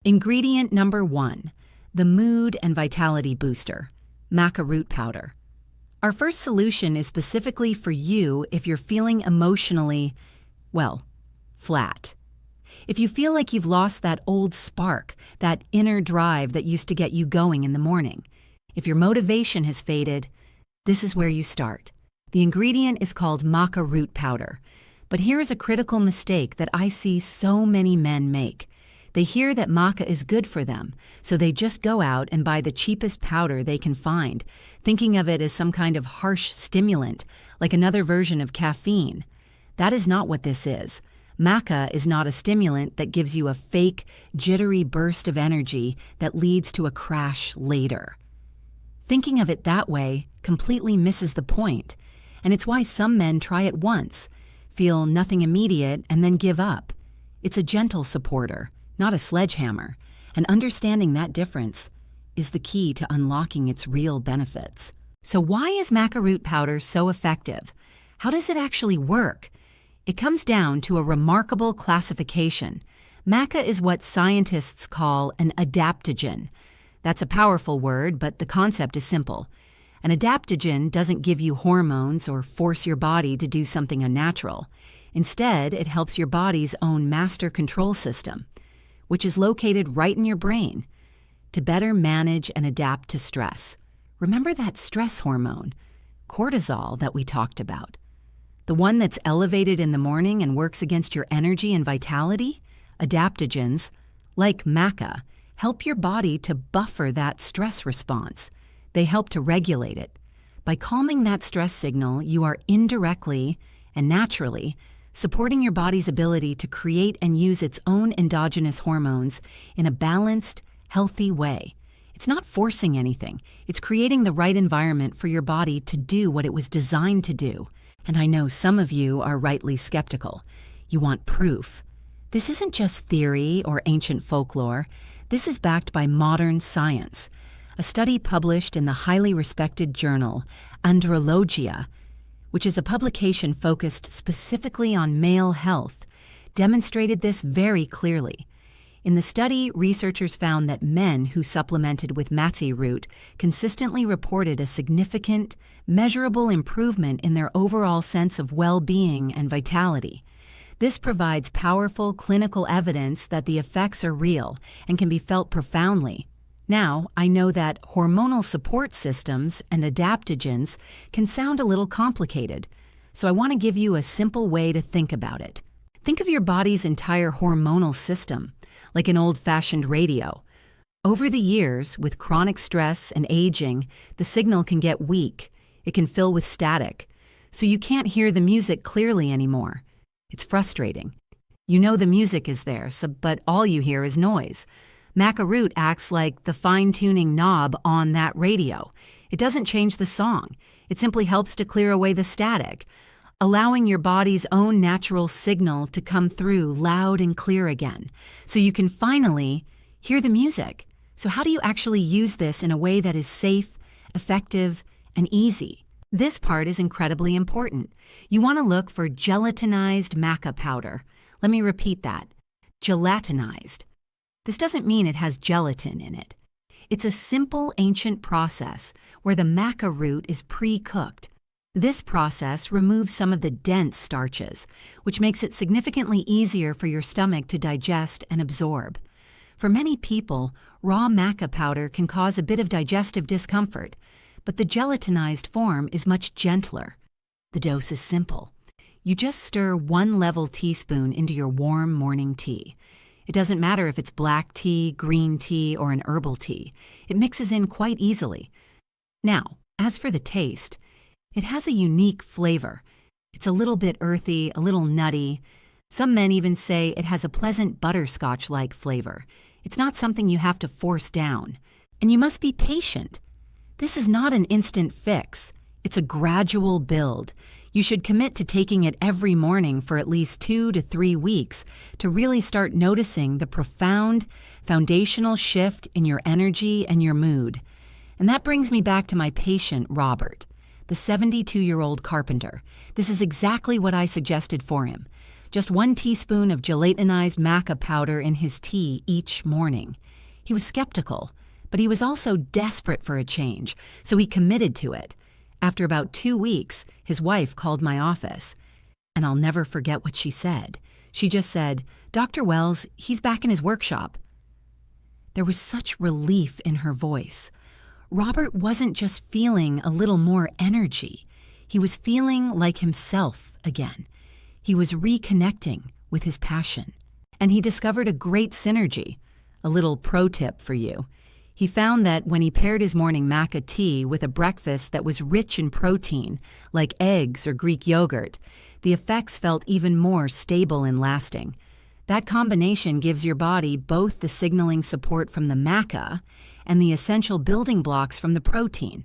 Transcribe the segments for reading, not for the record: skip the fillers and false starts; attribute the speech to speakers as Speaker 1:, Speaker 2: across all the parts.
Speaker 1: Ingredient number 1, the mood and vitality booster, maca root powder. Our first solution is specifically for you if you're feeling emotionally, well, flat. If you feel like you've lost that old spark, that inner drive that used to get you going in the morning, if your motivation has faded, this is where you start. The ingredient is called maca root powder. But here is a critical mistake that I see so many men make. They hear that maca is good for them, so they just go out and buy the cheapest powder they can find, thinking of it as some kind of harsh stimulant, like another version of caffeine. That is not what this is. Maca is not a stimulant that gives you a fake, jittery burst of energy that leads to a crash later. Thinking of it that way completely misses the point, and it's why some men try it once, feel nothing immediate, and then give up. It's a gentle supporter, not a sledgehammer, and understanding that difference is the key to unlocking its real benefits. So why is maca root powder so effective? How does it actually work? It comes down to a remarkable classification. Maca is what scientists call an adaptogen. That's a powerful word, but the concept is simple. An adaptogen doesn't give you hormones or force your body to do something unnatural. Instead, it helps your body's own master control system, which is located right in your brain, to better manage and adapt to stress. Remember that stress hormone, cortisol, that we talked about? The one that's elevated in the morning and works against your energy and vitality? Adaptogens, like maca, help your body to buffer that stress response. They help to regulate it. By calming that stress signal, you are indirectly and naturally supporting your body's ability to create and use its own endogenous hormones in a balanced, healthy way. It's not forcing anything. It's creating the right environment for your body to do what it was designed to do. And I know some of you are rightly skeptical. You want proof. This isn't just theory or ancient folklore. This is backed by modern science. A study published in the highly respected journal Andrologia, which is a publication focused specifically on male health, demonstrated this very clearly. In the study, researchers found that men who supplemented with maca root consistently reported a significant, measurable improvement in their overall sense of well-being and vitality. This provides powerful clinical evidence that the effects are real and can be felt profoundly. Now, I know that hormonal support systems and adaptogens can sound a little complicated, so I want to give you a simple way to think about it. Think of your body's entire hormonal system, like an old-fashioned radio. Over the years, with chronic stress and aging, the signal can get weak. It can fill with static, so you can't hear the music clearly anymore. It's frustrating. You know the music is there, but all you hear is noise. Maca root acts like the fine-tuning knob on that radio. It doesn't change the song. It simply helps to clear away the static, allowing your body's own natural signal to come through loud and clear again, so you can finally hear the music. So how do you actually use this in a way that is safe, effective, and easy? This part is incredibly important. You want to look for gelatinized maca powder. Let me repeat that. Gelatinized. This doesn't mean it has gelatin in it. It's a simple ancient process where the maca root is pre-cooked. This process removes some of the dense starches, which makes it significantly easier for your stomach to digest and absorb. For many people, raw maca powder can cause a bit of digestive discomfort, but the gelatinized form is much gentler. The dose is simple. You just stir 1 level teaspoon into your warm morning tea. It doesn't matter if it's black tea, green tea, or an herbal tea. It mixes in quite easily. Now, as for the taste, it has a unique flavor. It's a little bit earthy, a little nutty. Some men even say it has a pleasant butterscotch-like flavor. It's not something you have to force down. And you must be patient. This is not an instant fix. It's a gradual build. You should commit to taking it every morning for at least 2 to 3 weeks to really start noticing the profound, foundational shift in your energy and your mood. And that brings me back to my patient, Robert, the 72-year-old carpenter. This is exactly what I suggested for him. just 1 teaspoon of gelatinized maca powder in his tea each morning. He was skeptical, but he was also desperate for a change, so he committed to it. After about 2 weeks, his wife called my office, and I'll never forget what she said. She just said, "Dr. Wells, he's back in his workshop." There was such relief in her voice. Robert wasn't just feeling a little more energy. He was feeling like himself again. He was reconnecting with his passion. And he discovered a great synergy. A little pro tip for you. He found that when he paired his morning maca tea with a breakfast that was rich in protein, like eggs or Greek yogurt, the effects felt even more stable and lasting. That combination gives your body both the signaling support from the maca and the essential building blocks from the protein.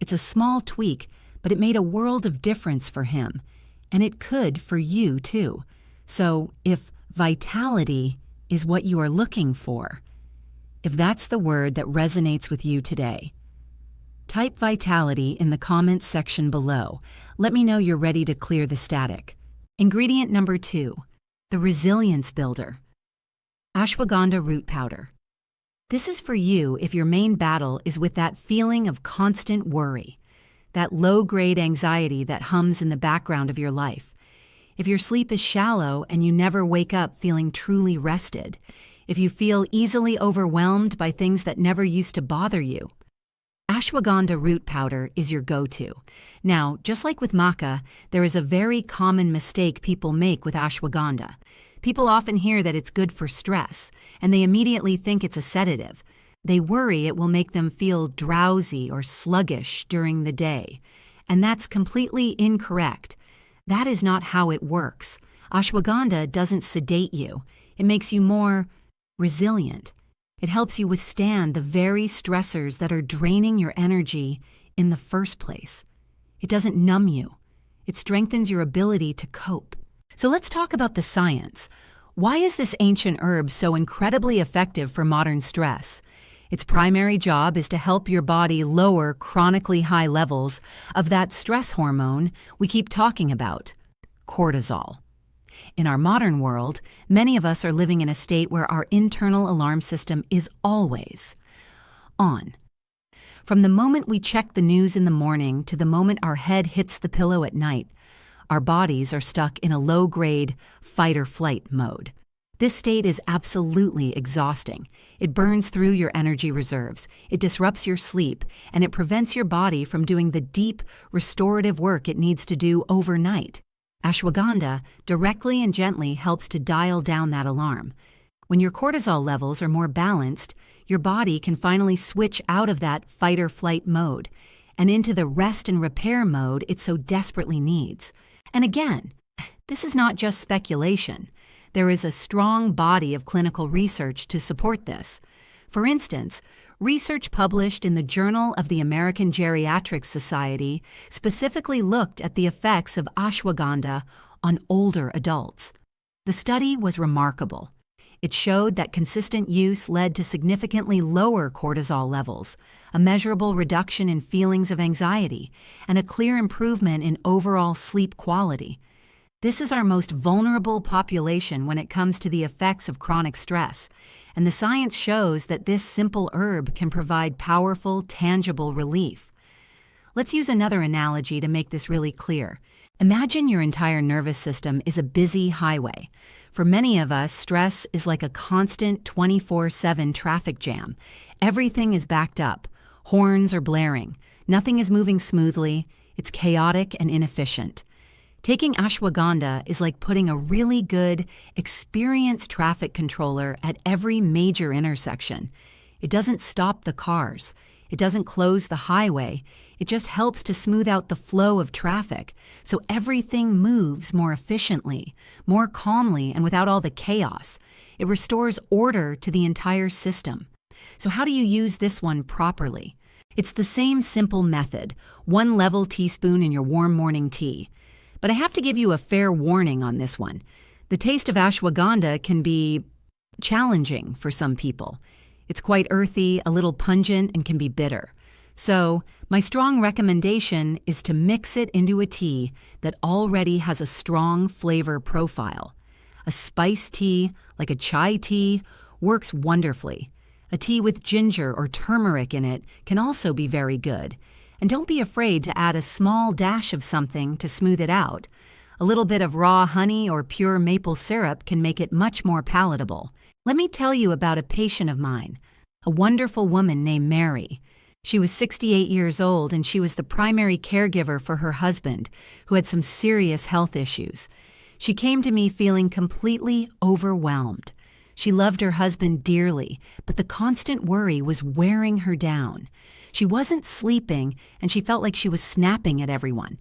Speaker 1: It's a small tweak, but it made a world of difference for him. And it could for you too. So if vitality is what you are looking for, if that's the word that resonates with you today, type vitality in the comments section below. Let me know you're ready to clear the static. Ingredient number 2, the resilience builder. Ashwagandha root powder. This is for you if your main battle is with that feeling of constant worry, that low-grade anxiety that hums in the background of your life. If your sleep is shallow and you never wake up feeling truly rested, if you feel easily overwhelmed by things that never used to bother you, ashwagandha root powder is your go-to. Now, just like with maca, there is a very common mistake people make with ashwagandha. People often hear that it's good for stress, and they immediately think it's a sedative. They worry it will make them feel drowsy or sluggish during the day. And that's completely incorrect. That is not how it works. Ashwagandha doesn't sedate you. It makes you more resilient. It helps you withstand the very stressors that are draining your energy in the first place. It doesn't numb you. It strengthens your ability to cope. So let's talk about the science. Why is this ancient herb so incredibly effective for modern stress? Its primary job is to help your body lower chronically high levels of that stress hormone we keep talking about, cortisol. In our modern world, many of us are living in a state where our internal alarm system is always on. From the moment we check the news in the morning to the moment our head hits the pillow at night, our bodies are stuck in a low-grade fight-or-flight mode. This state is absolutely exhausting. It burns through your energy reserves, it disrupts your sleep, and it prevents your body from doing the deep, restorative work it needs to do overnight. Ashwagandha directly and gently helps to dial down that alarm. When your cortisol levels are more balanced, your body can finally switch out of that fight-or-flight mode and into the rest and repair mode it so desperately needs. And again, this is not just speculation. There is a strong body of clinical research to support this. For instance, research published in the Journal of the American Geriatric Society specifically looked at the effects of ashwagandha on older adults. The study was remarkable. It showed that consistent use led to significantly lower cortisol levels, a measurable reduction in feelings of anxiety, and a clear improvement in overall sleep quality. This is our most vulnerable population when it comes to the effects of chronic stress, and the science shows that this simple herb can provide powerful, tangible relief. Let's use another analogy to make this really clear. Imagine your entire nervous system is a busy highway. For many of us, stress is like a constant 24/7 traffic jam. Everything is backed up. Horns are blaring. Nothing is moving smoothly. It's chaotic and inefficient. Taking ashwagandha is like putting a really good, experienced traffic controller at every major intersection. It doesn't stop the cars. It doesn't close the highway. It just helps to smooth out the flow of traffic, so everything moves more efficiently, more calmly, and without all the chaos. It restores order to the entire system. So how do you use this one properly? It's the same simple method, 1 level teaspoon in your warm morning tea. But I have to give you a fair warning on this one. The taste of ashwagandha can be challenging for some people. It's quite earthy, a little pungent, and can be bitter. So, my strong recommendation is to mix it into a tea that already has a strong flavor profile. A spiced tea, like a chai tea, works wonderfully. A tea with ginger or turmeric in it can also be very good. And don't be afraid to add a small dash of something to smooth it out. A little bit of raw honey or pure maple syrup can make it much more palatable. Let me tell you about a patient of mine, a wonderful woman named Mary. She was 68 years old and she was the primary caregiver for her husband, who had some serious health issues. She came to me feeling completely overwhelmed. She loved her husband dearly, but the constant worry was wearing her down. She wasn't sleeping and she felt like she was snapping at everyone.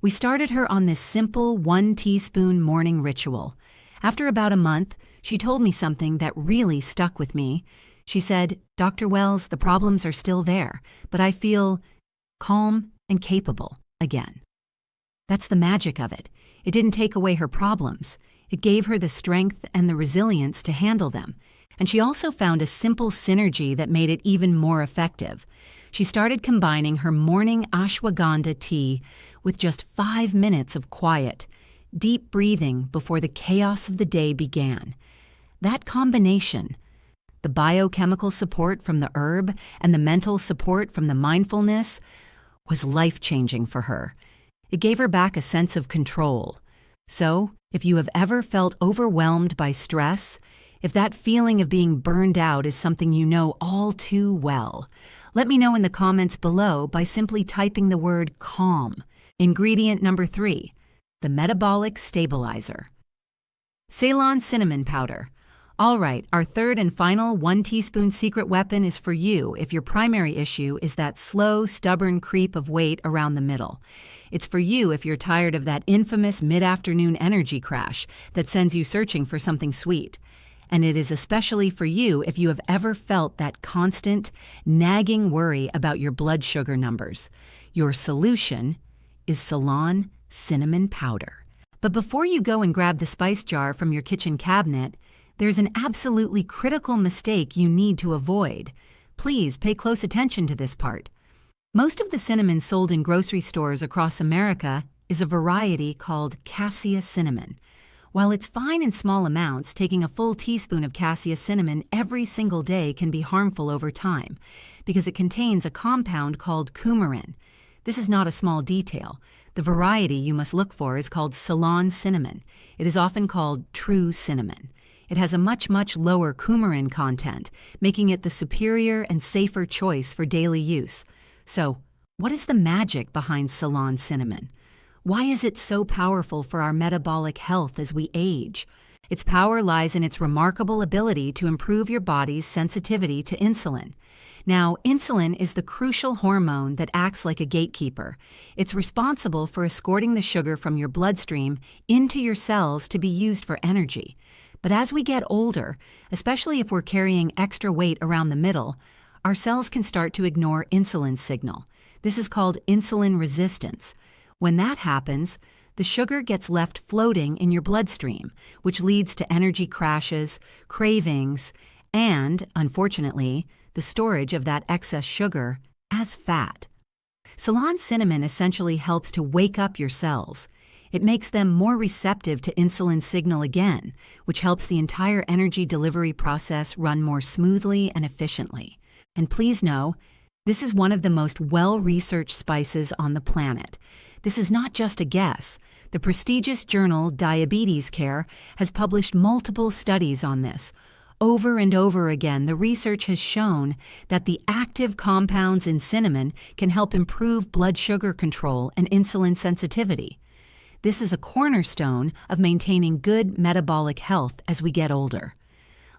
Speaker 1: We started her on this simple 1 teaspoon morning ritual. After about a month, she told me something that really stuck with me. She said, "Dr. Wells, the problems are still there, but I feel calm and capable again." That's the magic of it. It didn't take away her problems. It gave her the strength and the resilience to handle them. And she also found a simple synergy that made it even more effective. She started combining her morning ashwagandha tea with just 5 minutes of quiet, deep breathing before the chaos of the day began. That combination, the biochemical support from the herb and the mental support from the mindfulness, was life-changing for her. It gave her back a sense of control. So, if you have ever felt overwhelmed by stress, if that feeling of being burned out is something you know all too well, let me know in the comments below by simply typing the word calm. Ingredient number 3, the metabolic stabilizer. Ceylon cinnamon powder. All right, our third and final 1 teaspoon secret weapon is for you if your primary issue is that slow, stubborn creep of weight around the middle. It's for you if you're tired of that infamous mid-afternoon energy crash that sends you searching for something sweet. And it is especially for you if you have ever felt that constant, nagging worry about your blood sugar numbers. Your solution is Ceylon cinnamon powder. But before you go and grab the spice jar from your kitchen cabinet, there's an absolutely critical mistake you need to avoid. Please pay close attention to this part. Most of the cinnamon sold in grocery stores across America is a variety called cassia cinnamon. While it's fine in small amounts, taking a full teaspoon of cassia cinnamon every single day can be harmful over time because it contains a compound called coumarin. This is not a small detail. The variety you must look for is called Ceylon cinnamon. It is often called true cinnamon. It has a much lower coumarin content, making it the superior and safer choice for daily use. So, what is the magic behind Ceylon cinnamon? Why is it so powerful for our metabolic health as we age? Its power lies in its remarkable ability to improve your body's sensitivity to insulin. Now, insulin is the crucial hormone that acts like a gatekeeper. It's responsible for escorting the sugar from your bloodstream into your cells to be used for energy. But as we get older, especially if we're carrying extra weight around the middle, our cells can start to ignore insulin's signal. This is called insulin resistance. When that happens, the sugar gets left floating in your bloodstream, which leads to energy crashes, cravings, and, unfortunately, the storage of that excess sugar as fat. Ceylon cinnamon essentially helps to wake up your cells. It makes them more receptive to insulin signal again, which helps the entire energy delivery process run more smoothly and efficiently. And please know, this is one of the most well-researched spices on the planet. This is not just a guess. The prestigious journal Diabetes Care has published multiple studies on this. Over and over again, the research has shown that the active compounds in cinnamon can help improve blood sugar control and insulin sensitivity. This is a cornerstone of maintaining good metabolic health as we get older.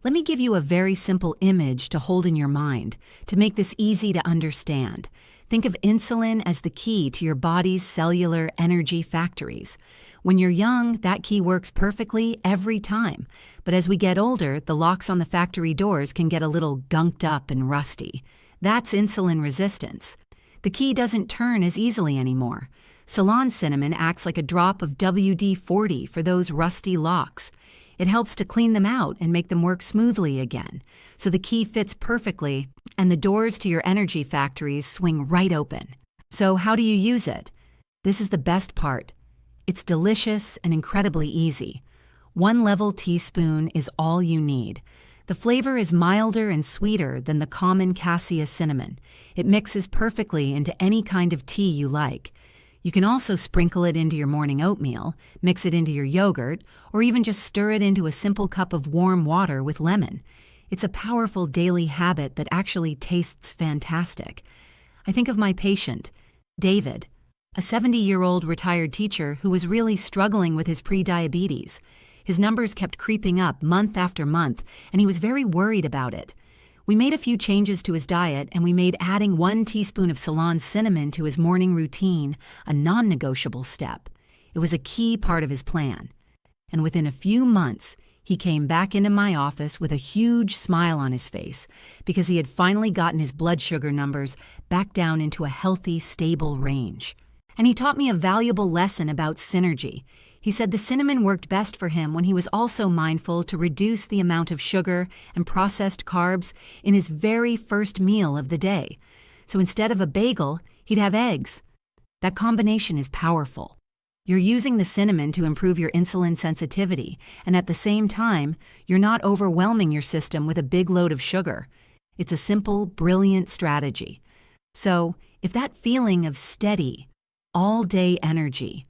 Speaker 1: Let me give you a very simple image to hold in your mind to make this easy to understand. Think of insulin as the key to your body's cellular energy factories. When you're young, that key works perfectly every time. But as we get older, the locks on the factory doors can get a little gunked up and rusty. That's insulin resistance. The key doesn't turn as easily anymore. Ceylon cinnamon acts like a drop of WD-40 for those rusty locks. It helps to clean them out and make them work smoothly again, so the key fits perfectly and the doors to your energy factories swing right open. So how do you use it? This is the best part. It's delicious and incredibly easy. 1 level teaspoon is all you need. The flavor is milder and sweeter than the common cassia cinnamon. It mixes perfectly into any kind of tea you like. You can also sprinkle it into your morning oatmeal, mix it into your yogurt, or even just stir it into a simple cup of warm water with lemon. It's a powerful daily habit that actually tastes fantastic. I think of my patient, David, a 70-year-old retired teacher who was really struggling with his prediabetes. His numbers kept creeping up month after month, and he was very worried about it. We made a few changes to his diet, and we made adding 1 teaspoon of Ceylon cinnamon to his morning routine a non-negotiable step. It was a key part of his plan. And within a few months, he came back into my office with a huge smile on his face because he had finally gotten his blood sugar numbers back down into a healthy, stable range. And he taught me a valuable lesson about synergy. He said the cinnamon worked best for him when he was also mindful to reduce the amount of sugar and processed carbs in his very first meal of the day. So instead of a bagel, he'd have eggs. That combination is powerful. You're using the cinnamon to improve your insulin sensitivity, and at the same time, you're not overwhelming your system with a big load of sugar. It's a simple, brilliant strategy. So, if that feeling of steady, all-day energy,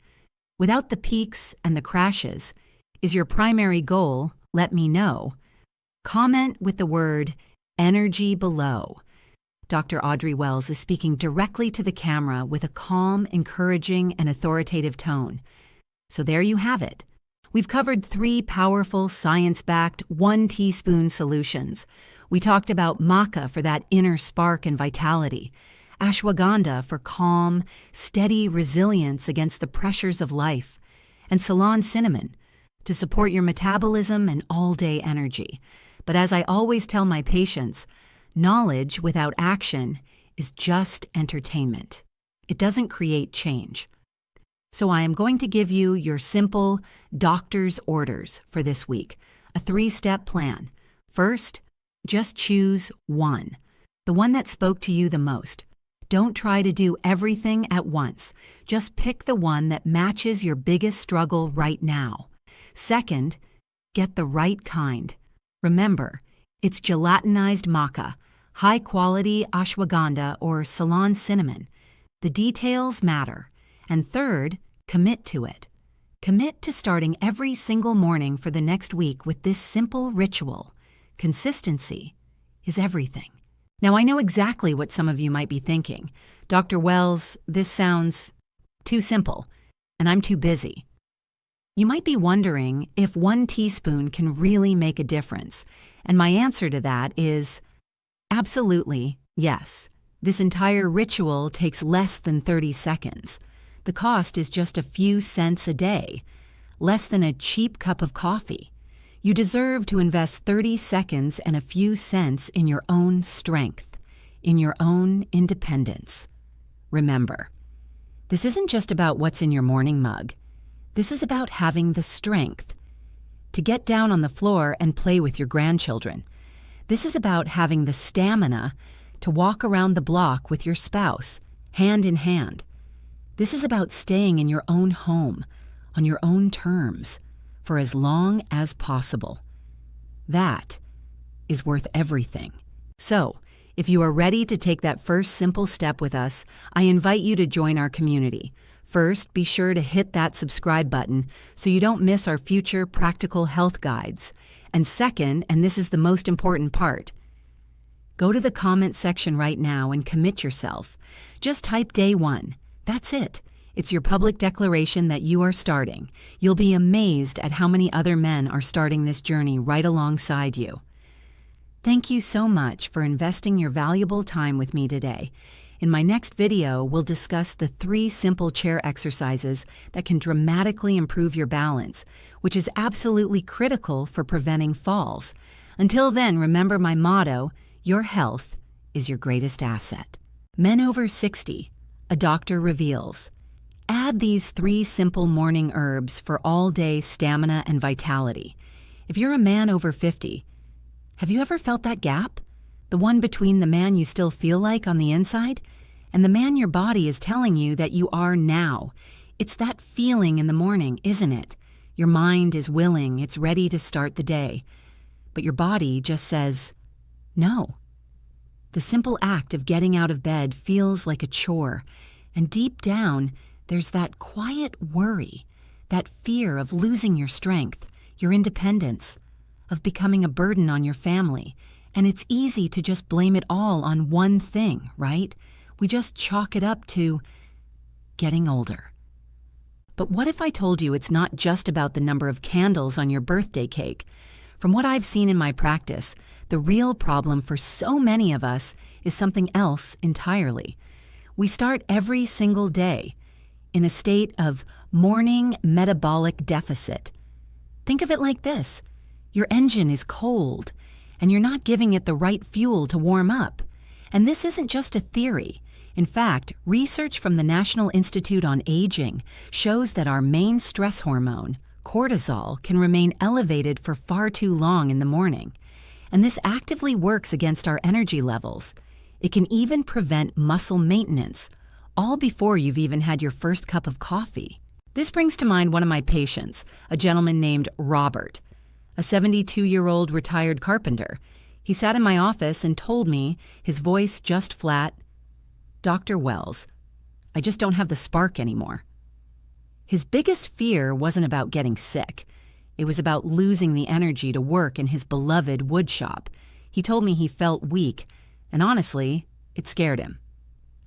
Speaker 1: without the peaks and the crashes, is your primary goal, let me know. Comment with the word energy below. Dr. Audrey Wells is speaking directly to the camera with a calm, encouraging, and authoritative tone. So there you have it. We've covered 3 powerful, science-backed, 1 teaspoon solutions. We talked about maca for that inner spark and vitality, ashwagandha for calm, steady resilience against the pressures of life, and Ceylon cinnamon to support your metabolism and all-day energy. But as I always tell my patients, knowledge without action is just entertainment. It doesn't create change. So I am going to give you your simple doctor's orders for this week, a 3-step plan. First, just choose one, the one that spoke to you the most. Don't try to do everything at once. Just pick the one that matches your biggest struggle right now. Second, get the right kind. Remember, it's gelatinized maca, high-quality ashwagandha or Ceylon cinnamon. The details matter. And third, commit to it. Commit to starting every single morning for the next week with this simple ritual. Consistency is everything. Now, I know exactly what some of you might be thinking. Dr. Wells, this sounds too simple, and I'm too busy. You might be wondering if 1 teaspoon can really make a difference, and my answer to that is absolutely yes. This entire ritual takes less than 30 seconds. The cost is just a few cents a day, less than a cheap cup of coffee. You deserve to invest 30 seconds and a few cents in your own strength, in your own independence. Remember, this isn't just about what's in your morning mug. This is about having the strength to get down on the floor and play with your grandchildren. This is about having the stamina to walk around the block with your spouse, hand in hand. This is about staying in your own home, on your own terms, for as long as possible. That is worth everything. So, if you are ready to take that first simple step with us, I invite you to join our community. First, be sure to hit that subscribe button so you don't miss our future practical health guides. And second, and this is the most important part, go to the comment section right now and commit yourself. Just type day 1. That's it. It's your public declaration that you are starting. You'll be amazed at how many other men are starting this journey right alongside you. Thank you so much for investing your valuable time with me today. In my next video, we'll discuss the 3 simple chair exercises that can dramatically improve your balance, which is absolutely critical for preventing falls. Until then, remember my motto, your health is your greatest asset. Men over 60, a doctor reveals. Add these 3 simple morning herbs for all-day stamina and vitality. If you're a man over 50, have you ever felt that gap? The one between the man you still feel like on the inside and the man your body is telling you that you are now. It's that feeling in the morning, isn't it? Your mind is willing, it's ready to start the day. But your body just says, no. The simple act of getting out of bed feels like a chore, and deep down, there's that quiet worry, that fear of losing your strength, your independence, of becoming a burden on your family. And it's easy to just blame it all on one thing, right? We just chalk it up to getting older. But what if I told you it's not just about the number of candles on your birthday cake? From what I've seen in my practice, the real problem for so many of us is something else entirely. We start every single day in a state of morning metabolic deficit. Think of it like this. Your engine is cold, and you're not giving it the right fuel to warm up. And this isn't just a theory. In fact, research from the National Institute on Aging shows that our main stress hormone, cortisol, can remain elevated for far too long in the morning. And this actively works against our energy levels. It can even prevent muscle maintenance, all before you've even had your first cup of coffee. This brings to mind one of my patients, a gentleman named Robert, a 72-year-old retired carpenter. He sat in my office and told me, his voice just flat, "Dr. Wells, I just don't have the spark anymore." His biggest fear wasn't about getting sick. It was about losing the energy to work in his beloved wood shop. He told me he felt weak, and honestly, it scared him.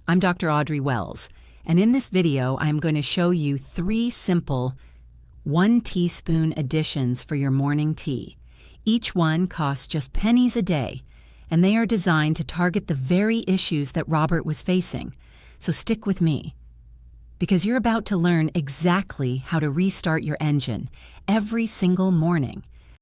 Speaker 1: I'm Dr. Audrey Wells, and in this video, I'm going to show you 3 simple 1 teaspoon additions for your morning tea. Each one costs just pennies a day, and they are designed to target the very issues that Robert was facing. So stick with me, because you're about to learn exactly how to restart your engine every single morning.